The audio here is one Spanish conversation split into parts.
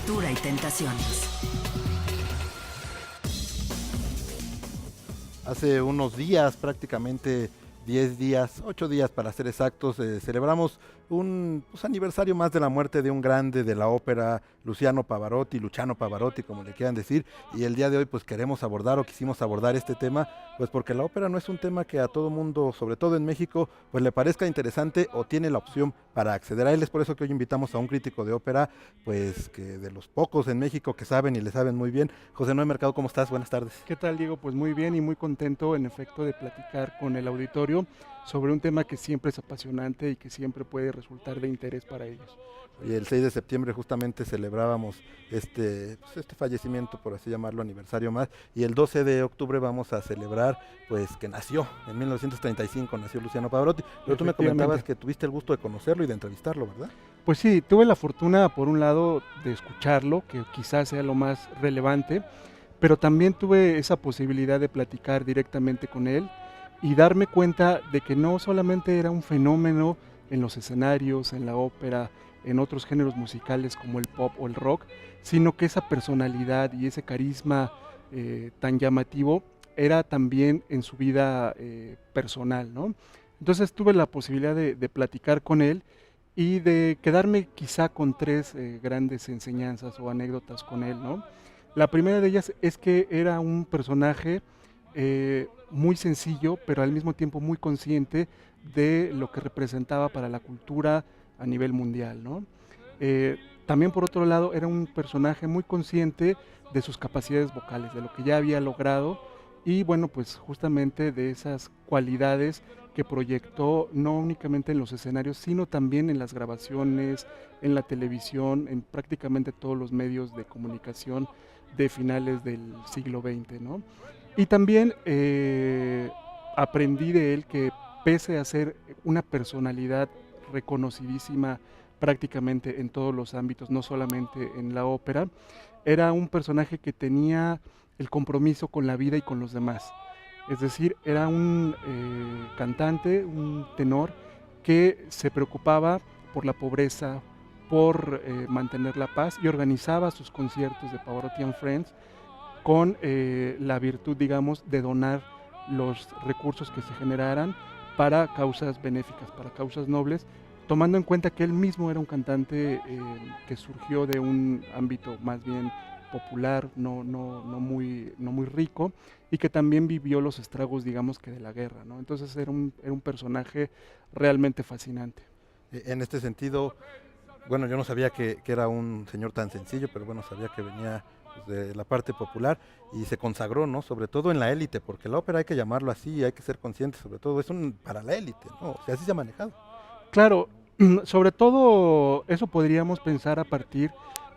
cultura y tentaciones. Hace unos días, prácticamente 10 días, 8 días para ser exactos, celebramos un aniversario más de la muerte de un grande de la ópera, Luciano Pavarotti, como le quieran decir, y el día de hoy pues queremos abordar o quisimos abordar este tema, pues porque la ópera no es un tema que a todo mundo, sobre todo en México, pues le parezca interesante o tiene la opción para acceder a él. Es por eso que hoy invitamos a un crítico de ópera, pues que de los pocos en México que saben y le saben muy bien. José Noé Mercado, ¿cómo estás? Buenas tardes. ¿Qué tal, Diego? Pues muy bien y muy contento, en efecto, de platicar con el auditorio sobre un tema que siempre es apasionante y que siempre puede resultar de interés para ellos. Y el 6 de septiembre justamente celebrábamos este fallecimiento, por así llamarlo, aniversario más, y el 12 de octubre vamos a celebrar pues que nació, en 1935 nació Luciano Pavarotti, pero tú me comentabas que tuviste el gusto de conocerlo y de entrevistarlo, ¿verdad? Pues sí, tuve la fortuna, por un lado, de escucharlo, que quizás sea lo más relevante, pero también tuve esa posibilidad de platicar directamente con él y darme cuenta de que no solamente era un fenómeno en los escenarios, en la ópera, en otros géneros musicales como el pop o el rock, sino que esa personalidad y ese carisma tan llamativo era también en su vida personal, ¿no? Entonces tuve la posibilidad de platicar con él y de quedarme quizá con tres grandes enseñanzas o anécdotas con él, ¿no? La primera de ellas es que era un personaje muy sencillo, pero al mismo tiempo muy consciente de lo que representaba para la cultura a nivel mundial, ¿no? También por otro lado era un personaje muy consciente de sus capacidades vocales, de lo que ya había logrado y bueno, pues justamente de esas cualidades que proyectó no únicamente en los escenarios, sino también en las grabaciones, en la televisión, en prácticamente todos los medios de comunicación de finales del siglo XX, ¿no? Y también aprendí de él que pese a ser una personalidad reconocidísima prácticamente en todos los ámbitos, no solamente en la ópera, era un personaje que tenía el compromiso con la vida y con los demás. Es decir, era un cantante, un tenor, que se preocupaba por la pobreza, por mantener la paz y organizaba sus conciertos de Pavarotti and Friends con la virtud, digamos, de donar los recursos que se generaran para causas benéficas, para causas nobles, tomando en cuenta que él mismo era un cantante que surgió de un ámbito más bien popular, no muy rico, y que también vivió los estragos, digamos, que de la guerra, ¿no? Entonces era un personaje realmente fascinante. En este sentido, bueno, yo no sabía que era un señor tan sencillo, pero bueno, sabía que venía pues, de la parte popular y se consagró, ¿no? Sobre todo en la élite, porque la ópera hay que llamarlo así, hay que ser consciente, sobre todo, es para la élite, ¿no? O sea, así se ha manejado. Claro, sobre todo eso podríamos pensar a partir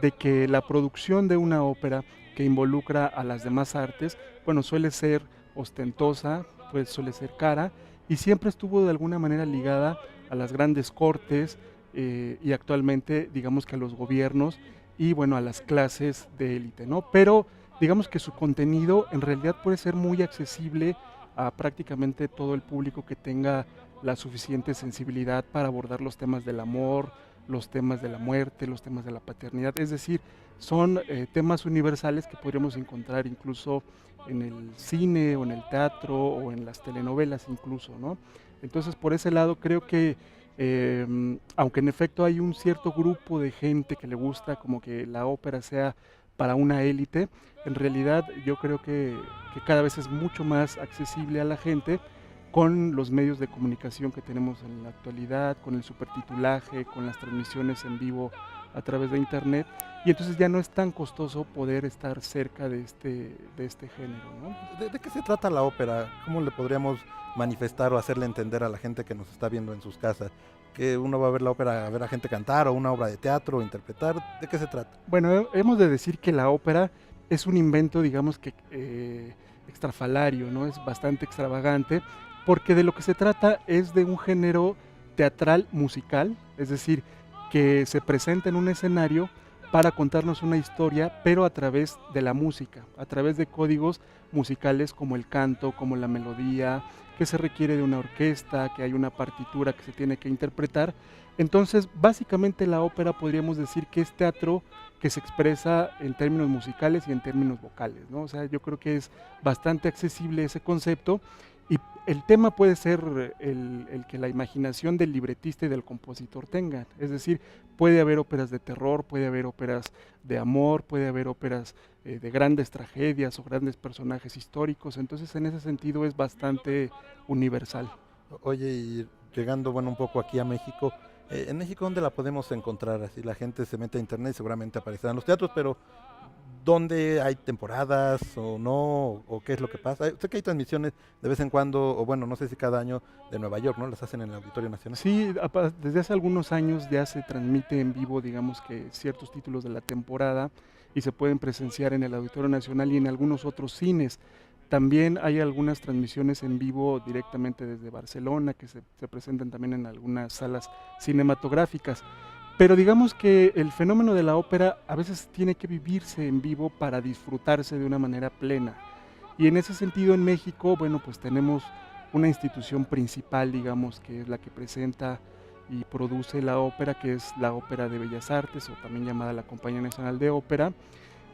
de que la producción de una ópera que involucra a las demás artes, bueno, suele ser ostentosa, pues suele ser cara y siempre estuvo de alguna manera ligada a las grandes cortes y actualmente digamos que a los gobiernos y bueno, a las clases de élite, ¿no? Pero digamos que su contenido en realidad puede ser muy accesible a prácticamente todo el público que tenga la suficiente sensibilidad para abordar los temas del amor, los temas de la muerte, los temas de la paternidad. Es decir, son temas universales que podríamos encontrar incluso en el cine o en el teatro o en las telenovelas incluso, ¿no? Entonces, por ese lado creo que aunque en efecto hay un cierto grupo de gente que le gusta como que la ópera sea para una élite, en realidad yo creo que cada vez es mucho más accesible a la gente con los medios de comunicación que tenemos en la actualidad, con el supertitulaje, con las transmisiones en vivo a través de internet, y entonces ya no es tan costoso poder estar cerca de este género, ¿no? ¿De qué se trata la ópera? ¿Cómo le podríamos manifestar o hacerle entender a la gente que nos está viendo en sus casas? ¿Que uno va a ver la ópera, a ver a gente cantar, o una obra de teatro, interpretar? ¿De qué se trata? Bueno, hemos de decir que la ópera es un invento, digamos que extrafalario, ¿no? Es bastante extravagante, porque de lo que se trata es de un género teatral musical, es decir, que se presenta en un escenario para contarnos una historia, pero a través de la música, a través de códigos musicales como el canto, como la melodía, que se requiere de una orquesta, que hay una partitura que se tiene que interpretar. Entonces, básicamente la ópera podríamos decir que es teatro que se expresa en términos musicales y en términos vocales, ¿no? O sea, yo creo que es bastante accesible ese concepto y el tema puede ser el que la imaginación del libretista y del compositor tengan. Es decir, puede haber óperas de terror, puede haber óperas de amor, puede haber óperas de grandes tragedias o grandes personajes históricos. Entonces, en ese sentido es bastante universal. Oye, y llegando, bueno, un poco aquí a México, en México, ¿dónde la podemos encontrar? Así la gente se mete a internet y seguramente aparecerán los teatros, pero ¿dónde hay temporadas o no? ¿O qué es lo que pasa? Sé que hay transmisiones de vez en cuando, o bueno, no sé si cada año de Nueva York, ¿no? Las hacen en el Auditorio Nacional. Sí, desde hace algunos años ya se transmite en vivo, digamos que ciertos títulos de la temporada y se pueden presenciar en el Auditorio Nacional y en algunos otros cines. También hay algunas transmisiones en vivo directamente desde Barcelona que se presentan también en algunas salas cinematográficas. Pero digamos que el fenómeno de la ópera a veces tiene que vivirse en vivo para disfrutarse de una manera plena. Y en ese sentido en México, bueno, pues tenemos una institución principal, digamos, que es la que presenta y produce la ópera, que es la Ópera de Bellas Artes, o también llamada la Compañía Nacional de Ópera,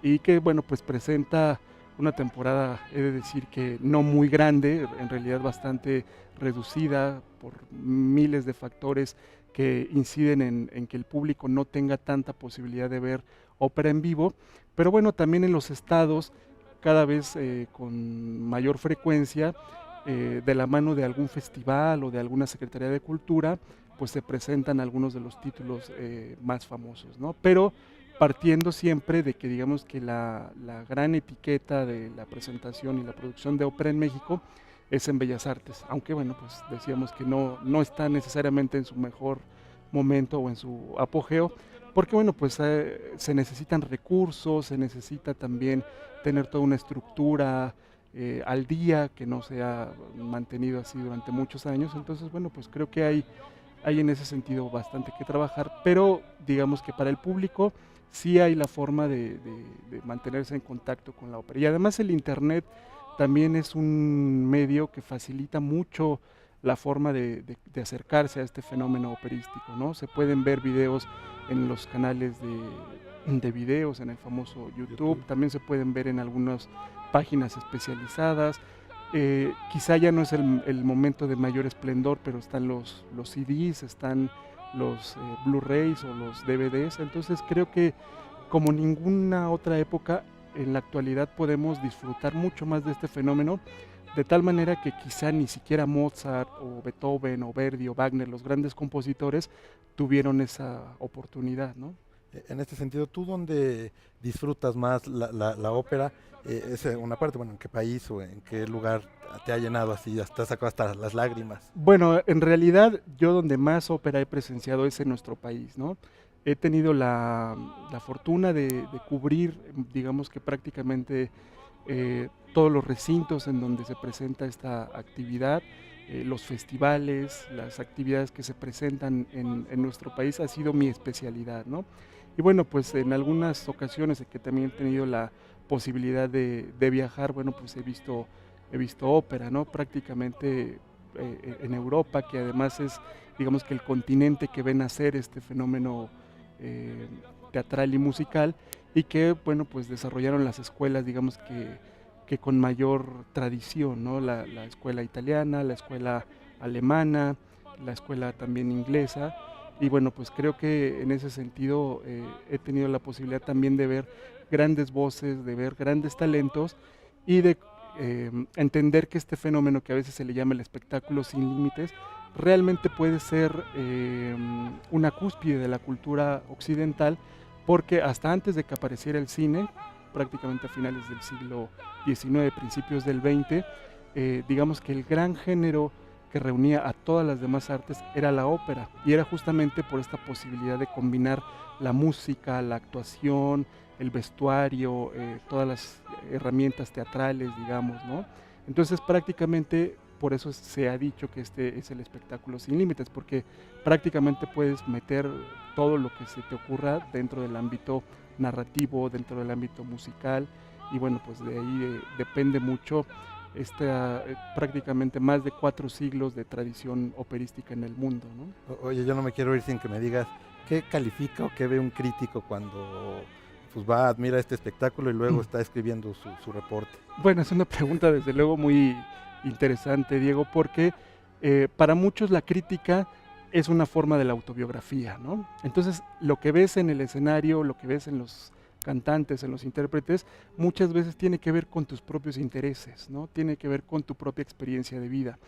y que, bueno, pues presenta una temporada, he de decir que no muy grande, en realidad bastante reducida por miles de factores que inciden en que el público no tenga tanta posibilidad de ver ópera en vivo, pero bueno, también en los estados, cada vez con mayor frecuencia, de la mano de algún festival o de alguna Secretaría de Cultura, pues se presentan algunos de los títulos más famosos, ¿no? Pero partiendo siempre de que digamos que la gran etiqueta de la presentación y la producción de ópera en México es en Bellas Artes, aunque bueno, pues decíamos que no está necesariamente en su mejor momento o en su apogeo, porque bueno, pues se necesitan recursos, se necesita también tener toda una estructura al día que no se ha mantenido así durante muchos años, entonces bueno, pues creo que hay en ese sentido bastante que trabajar, pero digamos que para el público sí hay la forma de mantenerse en contacto con la ópera. Y además el internet también es un medio que facilita mucho la forma de acercarse a este fenómeno operístico, ¿no? Se pueden ver videos en los canales de videos, en el famoso YouTube, YouTube. también se pueden ver en algunas páginas especializadas. Quizá ya no es el momento de mayor esplendor, pero están los CDs, están los Blu-rays o los DVDs, entonces creo que como ninguna otra época, en la actualidad podemos disfrutar mucho más de este fenómeno, de tal manera que quizá ni siquiera Mozart o Beethoven o Verdi o Wagner, los grandes compositores, tuvieron esa oportunidad, ¿no? En este sentido, ¿tú dónde disfrutas más la ópera? Es una parte, bueno, ¿en qué país o en qué lugar te ha llenado así, hasta sacado hasta las lágrimas? Bueno, en realidad yo donde más ópera he presenciado es en nuestro país, ¿no? He tenido la fortuna de cubrir, digamos que prácticamente todos los recintos en donde se presenta esta actividad, los festivales, las actividades que se presentan en nuestro país ha sido mi especialidad, ¿no? Y bueno, pues en algunas ocasiones en que también he tenido la posibilidad de viajar, bueno, pues he visto ópera, ¿no? Prácticamente en Europa, que además es, digamos que el continente que ve nacer este fenómeno eh, teatral y musical, y que, bueno, pues desarrollaron las escuelas, digamos que con mayor tradición, ¿no? La escuela italiana, la escuela alemana, la escuela también inglesa, y bueno, pues creo que en ese sentido he tenido la posibilidad también de ver grandes voces, de ver grandes talentos y de entender que este fenómeno que a veces se le llama el espectáculo sin límites, realmente puede ser una cúspide de la cultura occidental, porque hasta antes de que apareciera el cine, prácticamente a finales del siglo XIX, principios del XX, digamos que el gran género que reunía a todas las demás artes era la ópera, y era justamente por esta posibilidad de combinar la música, la actuación, el vestuario, todas las herramientas teatrales, digamos, ¿no? Entonces prácticamente por eso se ha dicho que este es el espectáculo sin límites, porque prácticamente puedes meter todo lo que se te ocurra dentro del ámbito narrativo, dentro del ámbito musical, y bueno, pues de ahí depende mucho prácticamente más de 4 siglos de tradición operística en el mundo, ¿no? Oye, yo no me quiero ir sin que me digas qué califica o qué ve un crítico cuando pues va, admira este espectáculo y luego está escribiendo su reporte. Bueno, es una pregunta desde luego muy interesante, Diego, porque para muchos la crítica es una forma de la autobiografía, ¿no? Entonces, lo que ves en el escenario, lo que ves en los cantantes, en los intérpretes, muchas veces tiene que ver con tus propios intereses, ¿no? Tiene que ver con tu propia experiencia de vida.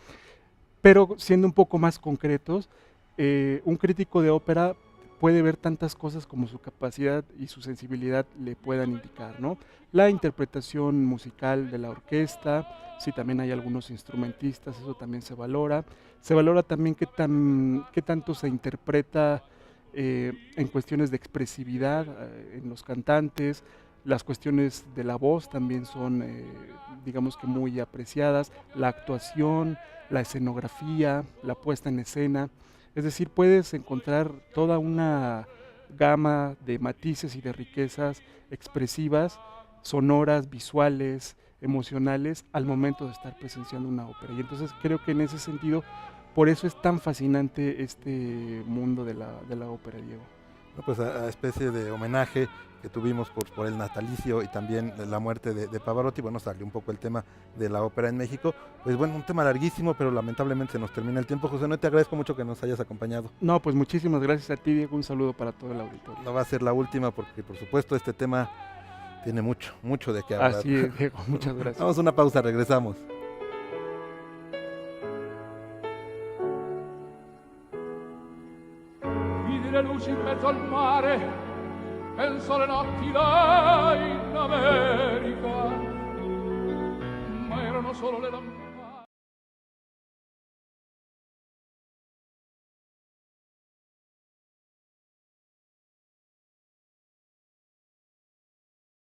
Pero siendo un poco más concretos, un crítico de ópera puede ver tantas cosas como su capacidad y su sensibilidad le puedan indicar, ¿no? La interpretación musical de la orquesta, si también hay algunos instrumentistas, eso también se valora. Se valora también qué tanto se interpreta en cuestiones de expresividad en los cantantes. Las cuestiones de la voz también son, digamos que muy apreciadas. La actuación, la escenografía, la puesta en escena. Es decir, puedes encontrar toda una gama de matices y de riquezas expresivas, sonoras, visuales, emocionales, al momento de estar presenciando una ópera. Y entonces creo que en ese sentido, por eso es tan fascinante este mundo de la ópera, Diego. No, pues a especie de homenaje que tuvimos por el natalicio y también la muerte de Pavarotti, bueno, salió un poco el tema de la ópera en México. Pues bueno, un tema larguísimo, pero lamentablemente se nos termina el tiempo. José, no te agradezco mucho que nos hayas acompañado. No, pues muchísimas gracias a ti, Diego, un saludo para todo el auditorio. No va a ser la última porque, por supuesto, este tema tiene mucho de qué hablar. Así es, Diego, muchas gracias. Vamos a una pausa, regresamos. Le luci in mezzo al mare, penso alle notti là in America, ma erano solo le lampade